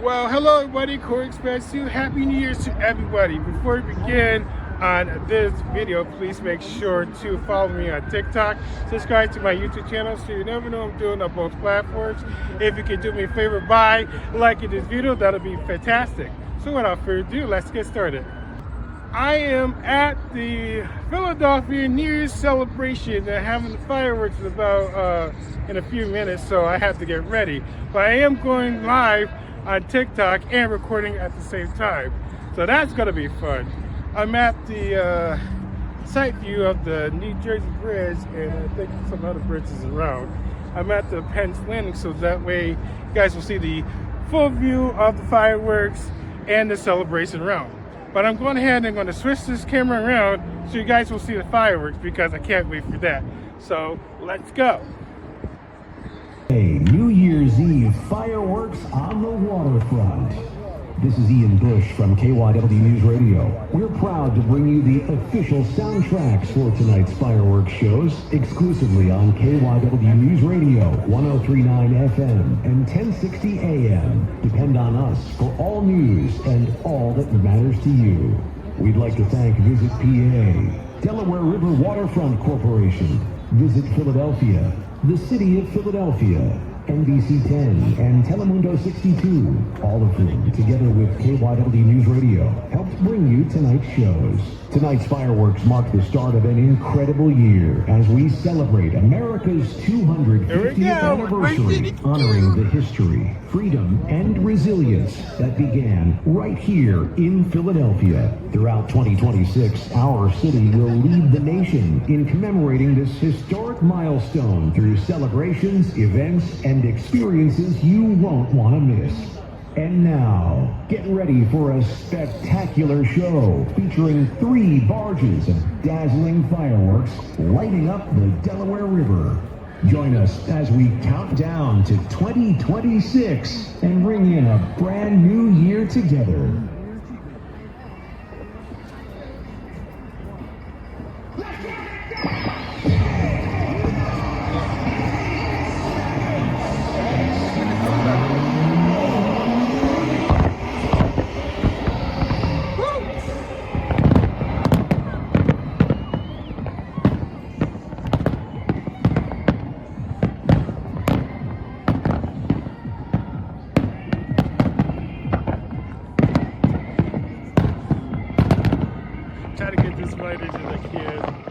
Well, hello everybody, Koreyexpress2. Happy New Year's to everybody. Before we begin on this video, please make sure to follow me on TikTok. Subscribe to my YouTube channel so you never know I'm doing on both platforms. If you could do me a favor by liking this video, that'll be fantastic. So without further ado, let's get started. I am at the Philadelphia New Year's celebration. They're having the fireworks in a few minutes, so I have to get ready. But I am going live on TikTok and recording at the same time, so that's gonna be fun. I'm at the site view of the New Jersey Bridge, and I think some other bridges around. I'm at the Penn's Landing, so that way you guys will see the full view of the fireworks and the celebration round. But I'm going ahead and I'm going to switch this camera around so you guys will see the fireworks, because I can't wait for that. So let's go. Hey, New Year's Eve fireworks on the waterfront. This is Ian Bush from KYW News Radio. We're proud to bring you the official soundtracks for tonight's fireworks shows exclusively on KYW News Radio, 1039 FM and 1060 AM. Depend on us for all news and all that matters to you. We'd like to thank Visit PA, Delaware River Waterfront Corporation, Visit Philadelphia, the City of Philadelphia, NBC 10, and Telemundo 62, all of whom, together with KYW News Radio, helped bring you tonight's shows. Tonight's fireworks mark the start of an incredible year as we celebrate America's 250th anniversary, honoring the history, freedom, and resilience that began right here in Philadelphia. Throughout 2026, our city will lead the nation in commemorating this historic milestone through celebrations, events, and experiences you won't want to miss. And now, get ready for a spectacular show featuring 3 barges of dazzling fireworks lighting up the Delaware River. Join us as we count down to 2026 and bring in a brand new year together. Try to get this light as I can.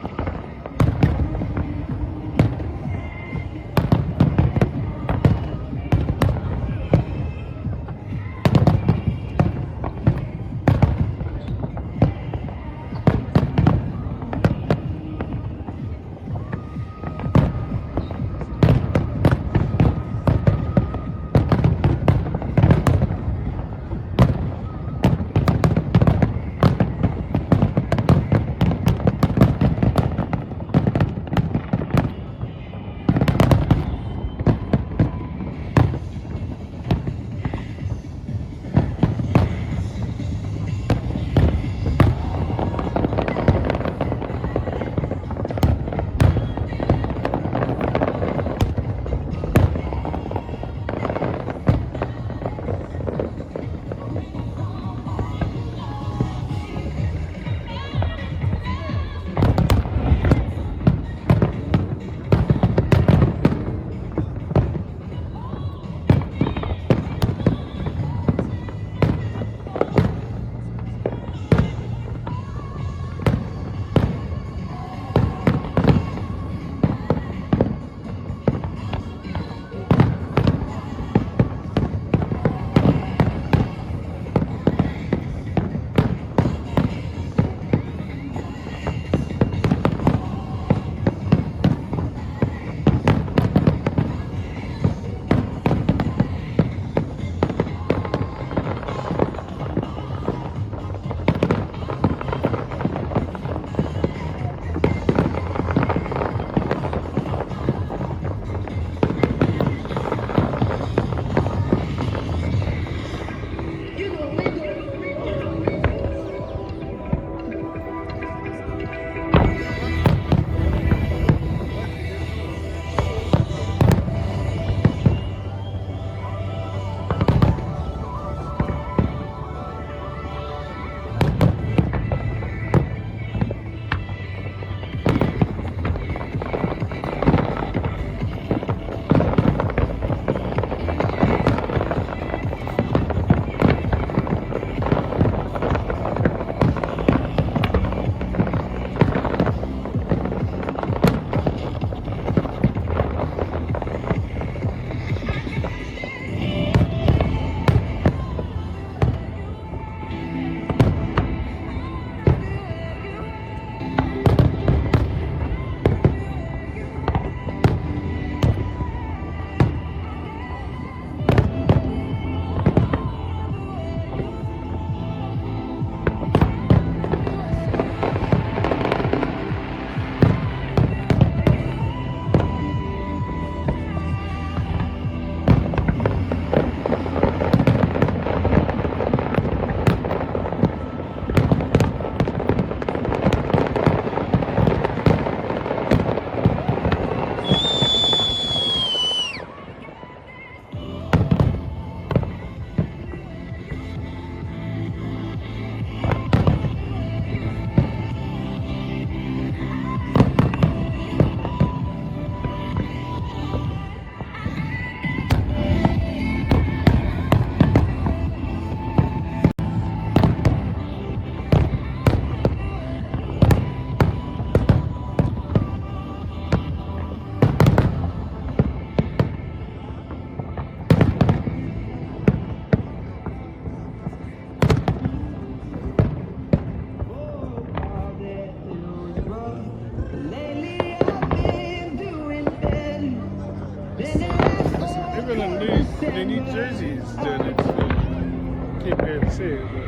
The New Jersey is doing it too. Can't barely say it, but.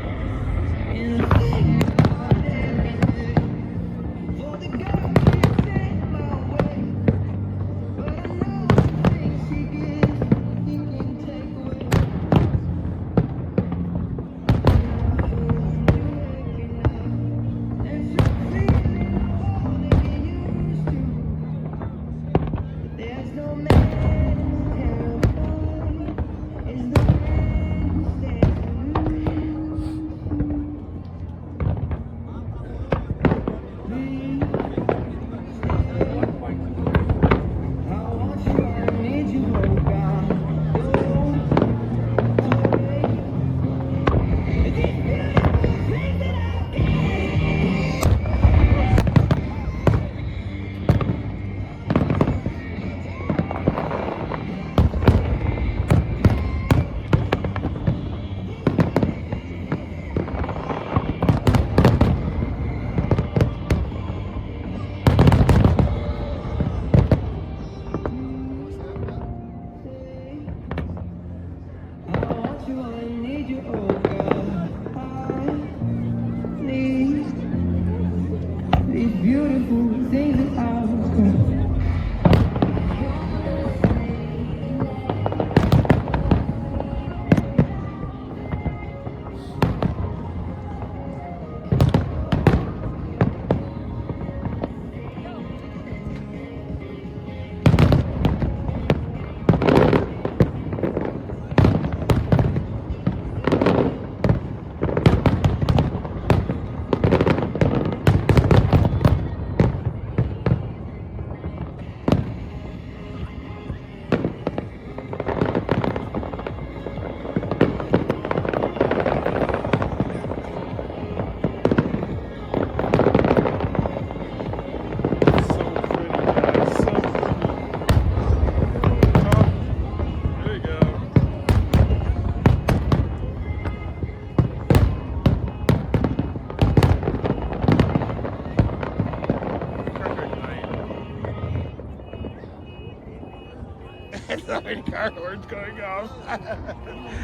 Sorry, car horns going off.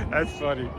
That's funny.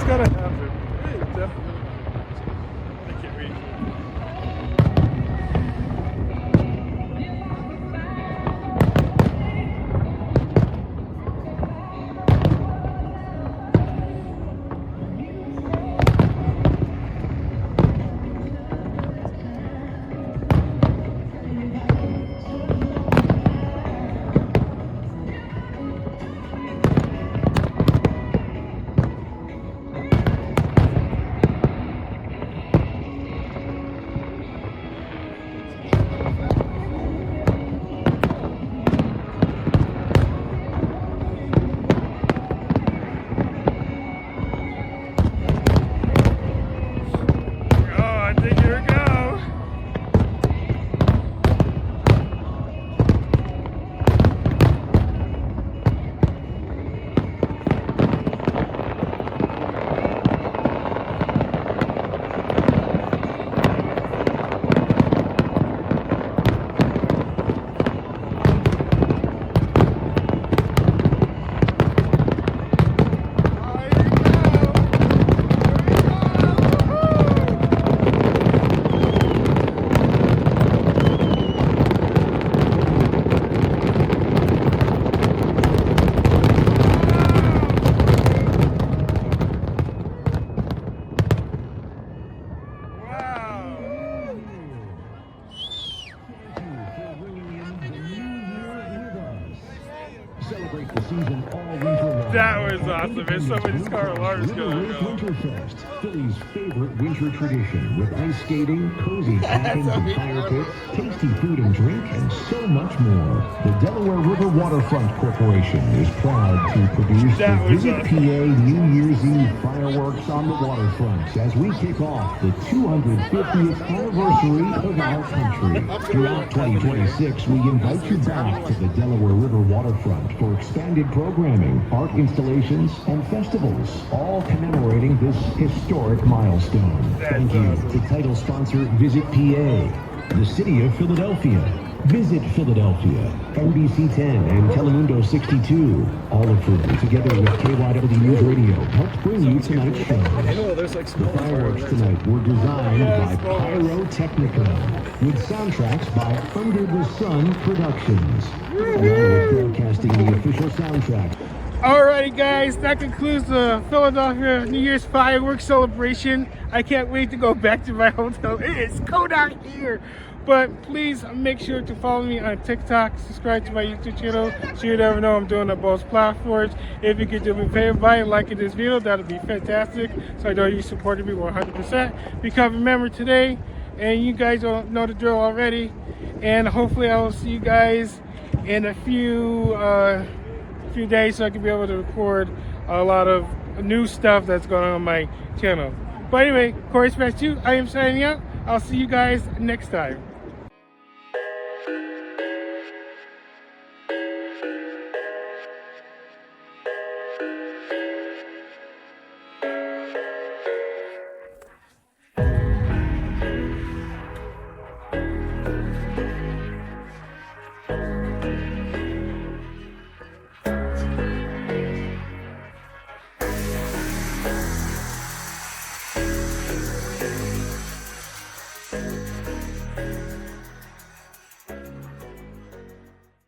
gotta happen. It definitely. I can't wait. Celebrate the season all winter long. That was awesome. There's so many car alarms going on. Winterfest, Philly's favorite winter tradition, with ice skating, cozy camping and fire pits, tasty food and drink, and so much more. The Delaware River Waterfront Corporation is proud to produce the Visit PA New Year's Eve fireworks on the waterfront as we kick off the 250th anniversary of our country. Throughout 2026, we invite you back to the Delaware River Waterfront for expanded programming, art installations, and festivals, all commemorating this historic milestone. Thank you to title sponsor Visit PA, the City of Philadelphia, Visit Philadelphia, NBC 10 and Telemundo 62, all of whom, together with KYW News Radio, helped bring you tonight's show. The fireworks tonight were designed by Pyrotechnica, with soundtracks by Under the Sun Productions, along with broadcasting the official soundtrack. Alrighty guys, that concludes the Philadelphia New Year's fireworks celebration. I can't wait to go back to my hotel. It is cold out here. But please make sure to follow me on TikTok, subscribe to my YouTube channel so you never know I'm doing on both platforms. If you could do me a favor by liking this video, that would be fantastic. So I know you supported me 100%. Because remember today, and you guys don't know the drill already, and hopefully I will see you guys in a few days so I can be able to record a lot of new stuff that's going on my channel. But anyway, Koreyexpress2, I am signing out. I'll see you guys next time.